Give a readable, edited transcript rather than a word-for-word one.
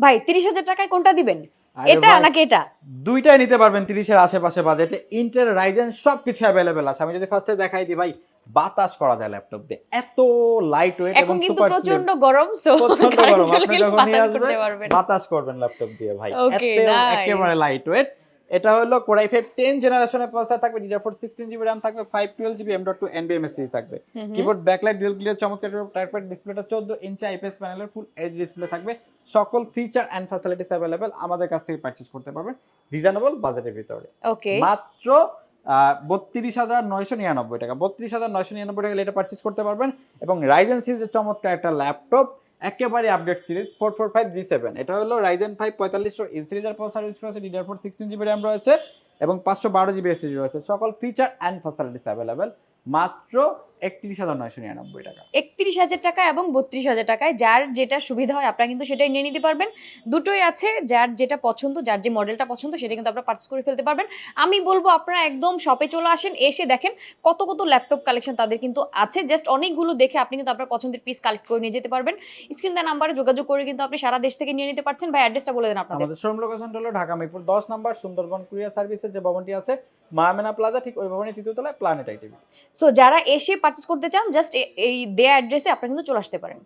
ভাই 30,000 টাকায় কোনটা দিবেন? আরে এটা ভাই, নাকি এটা? দুইটাই নিতে পারবেন 30 এর আশেপাশে বাজেটে। ইন্টেল রাইজেন সবকিছু अवेलेबल আছে। আমি যদি ফার্স্টে দেখাই দিই ভাই, বাতাস করা যায় ল্যাপটপ দিয়ে। এত লাইট ওয়েট এবং এখন কিন্তু সুপার স্লিম। প্রচন্ড গরম, সো প্রচন্ড কারেন্ট গরম। চলে আপনি গেলে যখন নিয়ে বাতাস আসবেন করতে পারবেন। বাতাস করবেন ল্যাপটপ দিয়ে ভাই। ওকে, নাইস। একেবারে লাইট ওয়েট। এটা হলো Core i5 10 জেনারেশনের প্রসেসর থাকবে, DDR4 16GB RAM থাকবে, 512GB M.2 NVMe থাকবে। কিবোর্ড ব্যাকলাইট ডুয়াল গ্লেজ চমৎকার টাইপের ডিসপ্লেটা 14 ইঞ্চি আইপিএস প্যানেলের ফুল এইচডি ডিসপ্লে থাকবে। সকল ফিচার এন্ড ফ্যাসিলিটিস अवेलेबल আমাদের কাছ থেকে পারচেজ করতে পারবেন রিজনেবল বাজেটের ভিতরে। ওকে। মাত্র 32,999 টাকা। 32,999 টাকা এটা পারচেজ করতে পারবেন এবং রাইজেন সিরিজের চমৎকার একটা ল্যাপটপ, একেবারে আপডেট সিরিজ 445G7। এটা হলো রাইজেন 5 4500 ইউ সিরিজের প্রসেসর ইউজ করেছে, DDR4 16GB RAM রয়েছে এবং 512GB SSD রয়েছে। সকল ফিচার এন্ড ফ্যাসিলিটিস अवेलेबल মাত্র 31,999 টাকা। 31,000 টাকা এবং 32,000 টাকায় যার যেটা সুবিধা হয় আপনারা কিন্তু সেটাই নিয়ে নিতে পারবেন। দুটোই আছে, যার যেটা পছন্দ, যার যে মডেলটা পছন্দ সেটা কিন্তু আপনারা পারচেজ করে ফেলতে পারবেন। আমি বলবো আপনারা একদম শপে চলে আসেন, এসে দেখেন কত কত ল্যাপটপ কালেকশন তাদের কিন্তু আছে। জাস্ট অনেকগুলো দেখে আপনি কিন্তু আপনার পছন্দের পিস কালেক্ট করে নিয়ে যেতে পারবেন। স্ক্রিন দেওয়া নাম্বারে যোগাযোগ করে কিন্তু আপনি সারা দেশ থেকে নিয়ে নিতে পারছেন। ভাই অ্যাড্রেসটা বলে দেন আপনাদের। আমাদের শোরুম লোকেশনটা হলো ঢাকা মিরপুর 10 নাম্বার সুন্দরবন কুরিয়ার সার্ভিসের যে ভবনটি আছে মায়ামেনা প্লাজা, ঠিক ওই ভবনের তৃতীয় তলায় প্ল্যানেট আইটিভি। সো যারা এসে পারচেজ করতে চান জাস্ট এই দেয়া অ্যাড্রেসে আপনারা কিন্তু চলে আসতে পারেন।